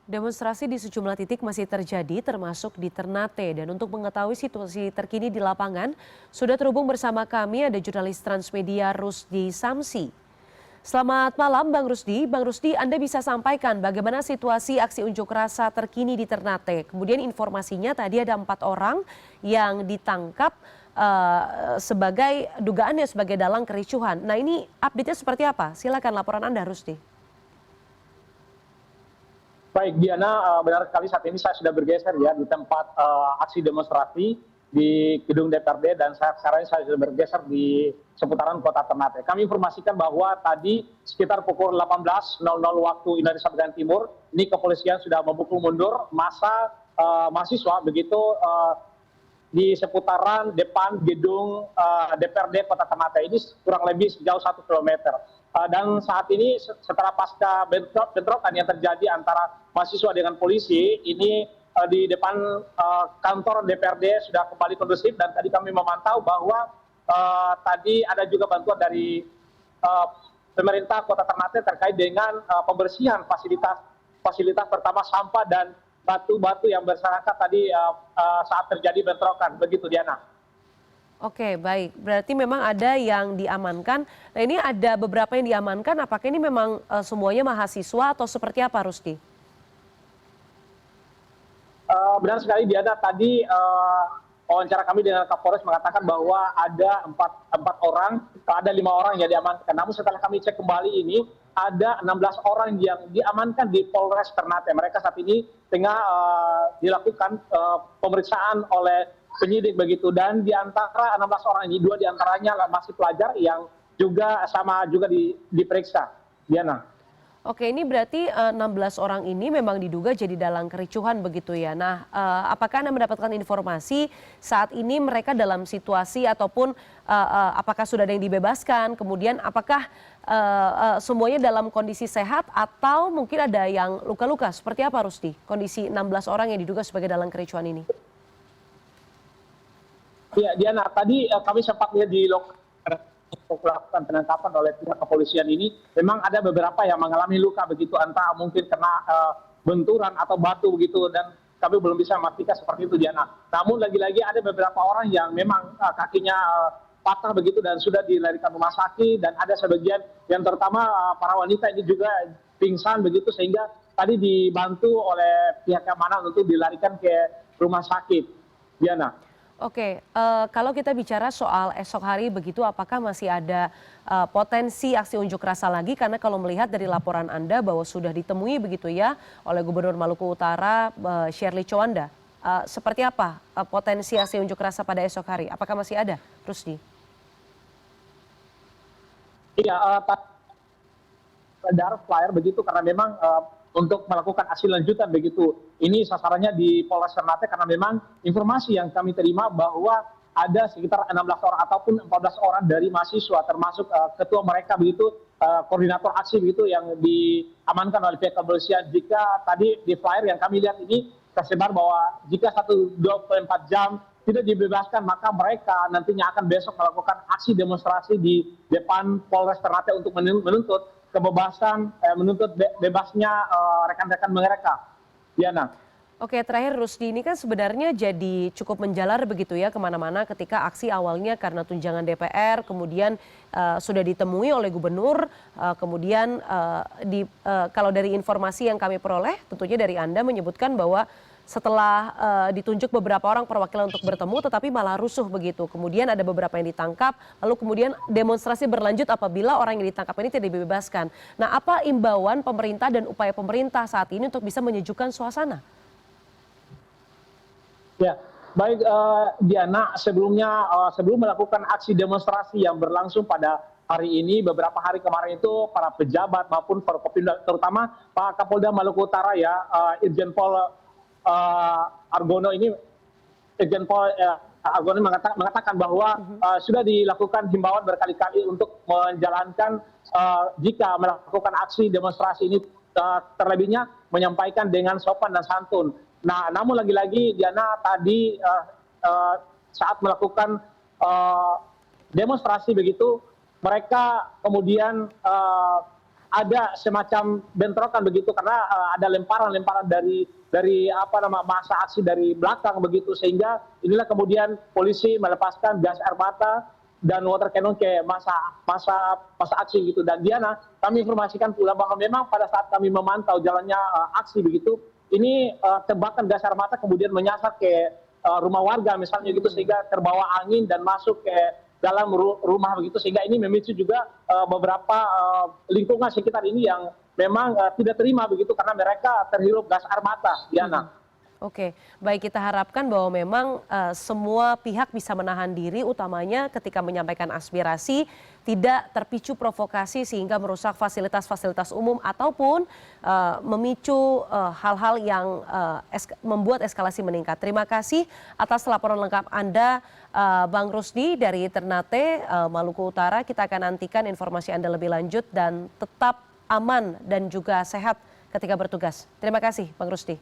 Demonstrasi di sejumlah titik masih terjadi termasuk di Ternate dan untuk mengetahui situasi terkini di lapangan sudah terhubung bersama kami ada jurnalis Transmedia Rusdi Samsi. Selamat malam Bang Rusdi. Bang Rusdi, Anda bisa sampaikan bagaimana situasi aksi unjuk rasa terkini di Ternate. Kemudian informasinya tadi ada 4 orang yang ditangkap sebagai dugaannya sebagai dalang kericuhan. Nah ini update-nya seperti apa? Silakan laporan Anda Rusdi. Baik, Diana, benar sekali saat ini saya sudah bergeser ya di tempat aksi demonstrasi di gedung DPRD dan sekarang saya sudah bergeser di seputaran kota Ternate. Kami informasikan bahwa tadi sekitar pukul 18.00 waktu Indonesia bagian Timur, ini kepolisian sudah memukul mundur massa mahasiswa begitu di seputaran depan gedung DPRD Kota Ternate ini kurang lebih sejauh 1 kilometer. Dan saat ini setelah pasca bentrokan yang terjadi antara mahasiswa dengan polisi, ini di depan kantor DPRD sudah kembali kondusif dan tadi kami memantau bahwa tadi ada juga bantuan dari pemerintah Kota Ternate terkait dengan pembersihan fasilitas pertama sampah dan batu-batu yang berserakat tadi saat terjadi bentrokan. Begitu, Diana. Oke, baik. Berarti memang ada yang diamankan. Nah, ini ada beberapa yang diamankan. Apakah ini memang semuanya mahasiswa atau seperti apa, Rusdi? Benar sekali, Diana. Tadi wawancara kami dengan Kapolres mengatakan bahwa ada empat orang, ada 5 orang yang diamankan. Namun setelah kami cek kembali ini, ada 16 orang yang diamankan di Polres Ternate. Mereka saat ini tengah dilakukan pemeriksaan oleh penyidik begitu, dan di antara 16 orang ini 2 diantaranya masih pelajar yang juga diperiksa, Diana. Oke, ini berarti 16 orang ini memang diduga jadi dalang kericuhan begitu ya. Nah, apakah Anda mendapatkan informasi saat ini mereka dalam situasi ataupun apakah sudah ada yang dibebaskan, kemudian apakah semuanya dalam kondisi sehat atau mungkin ada yang luka-luka? Seperti apa, Rusdi, kondisi 16 orang yang diduga sebagai dalang kericuhan ini? Ya, Diana, tadi kami sempat lihat di lokasi untuk melakukan penangkapan oleh pihak kepolisian ini, memang ada beberapa yang mengalami luka begitu, entah mungkin kena benturan atau batu begitu, dan kami belum bisa memastikan seperti itu, Diana. Namun lagi-lagi ada beberapa orang yang memang kakinya patah begitu dan sudah dilarikan rumah sakit, dan ada sebagian yang terutama para wanita ini juga pingsan begitu, sehingga tadi dibantu oleh pihak keamanan untuk dilarikan ke rumah sakit, Diana. Oke, kalau kita bicara soal esok hari begitu, apakah masih ada potensi aksi unjuk rasa lagi? Karena kalau melihat dari laporan Anda bahwa sudah ditemui begitu ya oleh Gubernur Maluku Utara, Shirley Chowanda. Seperti apa potensi aksi unjuk rasa pada esok hari? Apakah masih ada, Rusdi? Iya, ada flyer begitu karena memang untuk melakukan aksi lanjutan begitu. Ini sasarannya di Polres Ternate karena memang informasi yang kami terima bahwa ada sekitar 16 orang ataupun 14 orang dari mahasiswa termasuk ketua mereka begitu, koordinator aksi begitu yang diamankan oleh pihak kepolisian. Jika tadi di flyer yang kami lihat ini tersebar bahwa jika 24 jam tidak dibebaskan maka mereka nantinya akan besok melakukan aksi demonstrasi di depan Polres Ternate untuk menuntut kebebasan, menuntut bebasnya rekan-rekan mereka, Diana. Oke, terakhir Rusdi, ini kan sebenarnya jadi cukup menjalar begitu ya kemana-mana ketika aksi awalnya karena tunjangan DPR, kemudian sudah ditemui oleh gubernur, kemudian kalau dari informasi yang kami peroleh, tentunya dari Anda menyebutkan bahwa setelah ditunjuk beberapa orang perwakilan untuk bertemu tetapi malah rusuh begitu. Kemudian ada beberapa yang ditangkap, lalu kemudian demonstrasi berlanjut apabila orang yang ditangkap ini tidak dibebaskan. Nah, apa imbauan pemerintah dan upaya pemerintah saat ini untuk bisa menyejukkan suasana? Ya, baik Diana, sebelum melakukan aksi demonstrasi yang berlangsung pada hari ini, beberapa hari kemarin itu para pejabat maupun Forkopimda, terutama Pak Kapolda Maluku Utara ya, Irjen Pol Argono ini, Irjen Pol Argono mengatakan bahwa sudah dilakukan himbauan berkali-kali untuk menjalankan jika melakukan aksi demonstrasi ini terlebihnya menyampaikan dengan sopan dan santun. Nah, namun lagi-lagi Diana tadi saat melakukan demonstrasi begitu, mereka kemudian ada semacam bentrokan begitu karena ada lemparan-lemparan dari massa aksi dari belakang begitu, sehingga inilah kemudian polisi melepaskan gas air mata dan water cannon ke masa aksi gitu. Dan Diana, kami informasikan pula bahwa memang pada saat kami memantau jalannya aksi begitu, ini tembakan gas air mata kemudian menyasar ke rumah warga misalnya gitu, sehingga terbawa angin dan masuk ke dalam rumah begitu, sehingga ini memicu juga beberapa lingkungan sekitar ini yang memang tidak terima begitu karena mereka terhirup gas air mata, Diana. Oke, baik, kita harapkan bahwa memang semua pihak bisa menahan diri, utamanya ketika menyampaikan aspirasi, tidak terpicu provokasi sehingga merusak fasilitas-fasilitas umum ataupun memicu hal-hal yang membuat eskalasi meningkat. Terima kasih atas laporan lengkap Anda, Bang Rusdi dari Ternate, Maluku Utara. Kita akan nantikan informasi Anda lebih lanjut dan tetap aman dan juga sehat ketika bertugas. Terima kasih, Bang Rusdi.